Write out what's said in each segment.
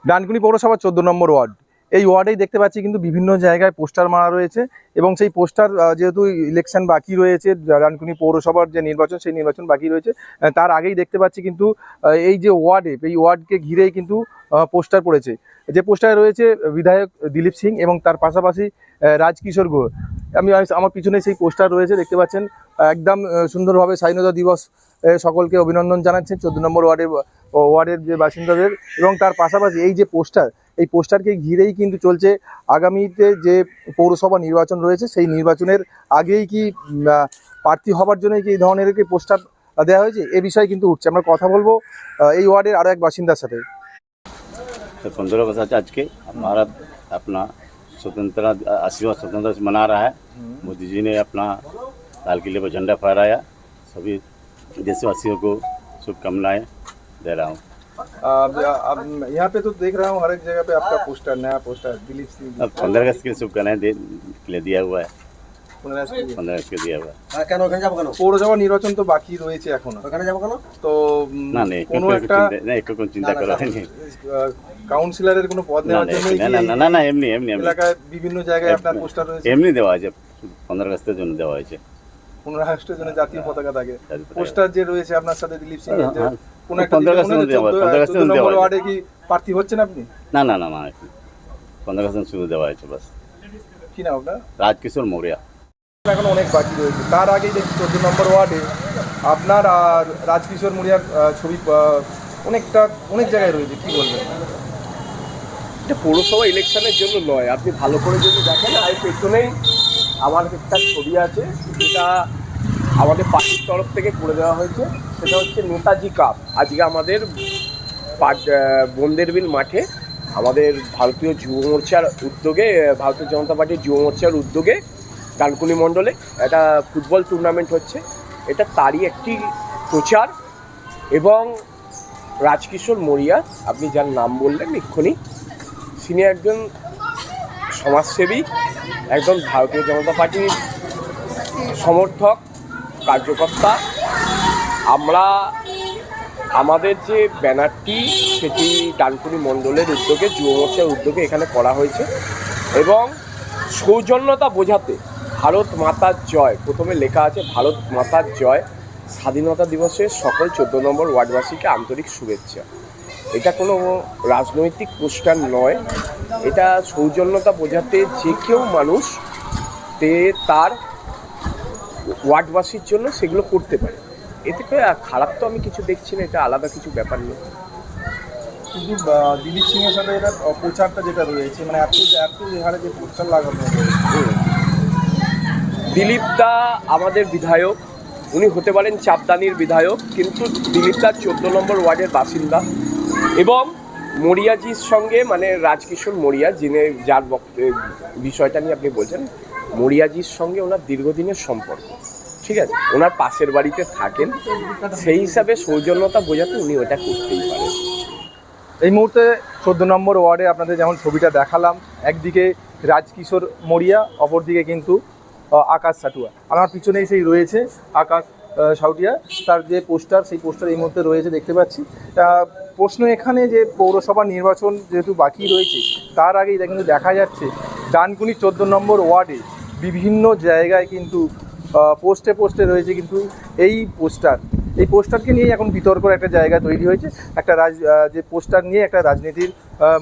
ডানকুনি পৌরসভা 14 নম্বর ওয়ার্ড। এই ওয়ার্ডেই দেখতে পাচ্ছি কিন্তু বিভিন্ন জায়গায় পোস্টার মারা রয়েছে এবং সেই পোস্টার যেহেতু ইলেকশন বাকি রয়েছে, ডানকুনি পৌরসভার যে নির্বাচন সেই নির্বাচন বাকি রয়েছে, তার আগেই দেখতে পাচ্ছি কিন্তু এই যে ওয়ার্ডে, এই ওয়ার্ডকে ঘিরেই কিন্তু পোস্টার পড়েছে। যে পোস্টারে রয়েছে বিধায়ক দিলীপ সিং এবং তার পাশাপাশি রাজকিশোর গুহ। আমার পিছনে সেই পোস্টার রয়েছে, দেখতে পাচ্ছেন একদম সুন্দরভাবে স্বাধীনতা দিবস সকলকে অভিনন্দন জানাচ্ছেন 14 নম্বর ওয়ার্ডের যে বাসিন্দাদের। এবং তার পাশাপাশি এই যে পোস্টার, এই পোস্টারকে ঘিরেই কিন্তু চলছে আগামীতে যে পৌরসভা নির্বাচন রয়েছে সেই নির্বাচনের আগেই কি প্রার্থী হবার জন্য কি এই ধরনের কি পোস্টার দেওয়া হয়েছে, এ বিষয়ে কিন্তু উঠছে। আমরা কথা বলবো এই ওয়ার্ডের আরও এক বাসিন্দার সাথে। 15 अगस्त आज के भारत अपना स्वतंत्रता 80वां स्वतंत्रता मना रहा है। मोदी जी ने अपना लाल किले पर झंडा फहराया। सभी देशवासियों को शुभकामनाएं दे रहा हूँ। अब यहाँ पे तो देख रहा हूँ हर एक जगह पे आपका पोस्टर, नया पोस्टर दिलीप सिंह। अब 15 अगस्त की शुभकामनाएं के लिए दिया हुआ है। 15 अगस्त के दिया हुआ है। পৌরসভা নির্বাচন তো বাকি রয়েছে এখনো, তো না নেই কোনো একটা কোনো চিন্তা করা হয়নি। কাউন্সিলরের কোনো পদ নেওয়ার জন্য না এমনি এলাকায় বিভিন্ন জায়গায় আপনার পোস্টার রয়েছে? এমনি দেওয়া হয়েছে, 15 আগস্টের জন্য দেওয়া হয়েছে। 15 আগস্টের জন্য জাতীয় পতাকা থাকে। পোস্টার যে রয়েছে আপনার সাথে দিলীপ সিং এর, কোন একটা 15 আগস্টের দেওয়া 15 আগস্টের দেওয়া ওয়ার্ডে কি প্রার্থী হচ্ছেন আপনি? না 15 আগস্ট শুধু দেওয়া হয়েছে বাস। কি নাম আপনার? রাজকিশোর মৌর্য। এখন অনেক বাকি রয়েছে, তার আগেই দেখছি 14 নম্বর ওয়ার্ডে আপনার আর রাজকিশোর মৌর্যর ছবি অনেক জায়গায় রয়েছে, কি বলবেন? এটা পৌরসভা ইলেকশনের জন্য নয়, আপনি ভালো করে যদি দেখেন আর পেছনেই আমার একটা ছবি আছে, যেটা আমাদের পার্টির তরফ থেকে করে দেওয়া হয়েছে। সেটা হচ্ছে নেতাজি কাপ। আজকে আমাদের বন্দেরবিল মাঠে আমাদের ভারতীয় যুব মোর্চার উদ্যোগে, ভারতীয় জনতা পার্টির যুব মোর্চার উদ্যোগে ডানকুনি মণ্ডলে একটা ফুটবল টুর্নামেন্ট হচ্ছে। এটা তারই একটি প্রচার। এবং রাজকিশোর মৌর্য, আপনি যার নাম বললেন এক্ষুনি, তিনি একজন সমাজসেবী, একজন ভারতীয় জনতা পার্টির সমর্থক, কার্যকর্তা। আমরা আমাদের যে ব্যানারটি, সেটি ডানকুনি মণ্ডলের উদ্যোগে, যুব মোর্চার উদ্যোগে এখানে করা হয়েছে। এবং সৌজন্যতা বোঝাতে ভারত মাতার জয়, প্রথমে লেখা আছে ভারত মাতার জয়, স্বাধীনতা দিবসের সকল 14 নম্বর ওয়ার্ডবাসীকে আন্তরিক শুভেচ্ছা। এটা কোনো রাজনৈতিক পোস্টার নয়, এটা সৌজন্যতা বোঝাতে যে কেউ মানুষ তার ওয়ার্ডবাসীর জন্য সেগুলো করতে পারে। এতে খারাপ তো আমি কিছু দেখছি না, এটা আলাদা কিছু ব্যাপার নেই। কিন্তু দিলীপ সিং এর সাথে এটা প্রচারটা যেটা রয়েছে, মানে এত হারে যে পোস্টার লাগানো হয়েছে। দিলীপদা আমাদের বিধায়ক, উনি হতে পারেন চাপদানির বিধায়ক, কিন্তু দিলীপদা 14 নম্বর ওয়ার্ডের বাসিন্দা। এবং মৌর্যজির সঙ্গে, মানে রাজকিশোর মৌর্য, যার বিষয়টা নিয়ে আপনি বলছেন, মৌর্যজির সঙ্গে ওনার দীর্ঘদিনের সম্পর্ক, ঠিক আছে, ওনার পাশের বাড়িতে থাকেন, সেই হিসাবে সৌজন্যতা বোঝাতে উনি ওটা করতেই পারেন। এই মুহূর্তে 14 নম্বর ওয়ার্ডে আপনাদের যেমন ছবিটা দেখালাম, একদিকে রাজকিশোর মৌর্য, অপরদিকে কিন্তু আকাশ সাটুয়া। আমার পিছনেই সেই রয়েছে আকাশ সাউটিয়া, তার যে পোস্টার, সেই পোস্টার এই মুহূর্তে রয়েছে দেখতে পাচ্ছি। প্রশ্ন এখানে যে পৌরসভা নির্বাচন যেহেতু বাকি রয়েছে, তার আগেই কিন্তু দেখা যাচ্ছে ডানকুনি 14 নম্বর ওয়ার্ডে বিভিন্ন জায়গায় কিন্তু পোস্টে রয়েছে কিন্তু এই পোস্টারকে নিয়ে এখন বিতর্কের একটা জায়গা তৈরি হয়েছে। একটা যে পোস্টার নিয়ে একটা রাজনীতির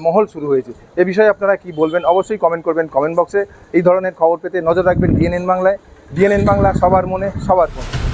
মহল শুরু হয়েছে। এ বিষয়ে আপনারা কি বলবেন অবশ্যই কমেন্ট করবেন কমেন্ট বক্সে। এই ধরনের খবর পেতে নজর রাখবেন ডিএনএন বাংলায়। ডিএনএন বাংলা, সবার মনে সবার ফোনে।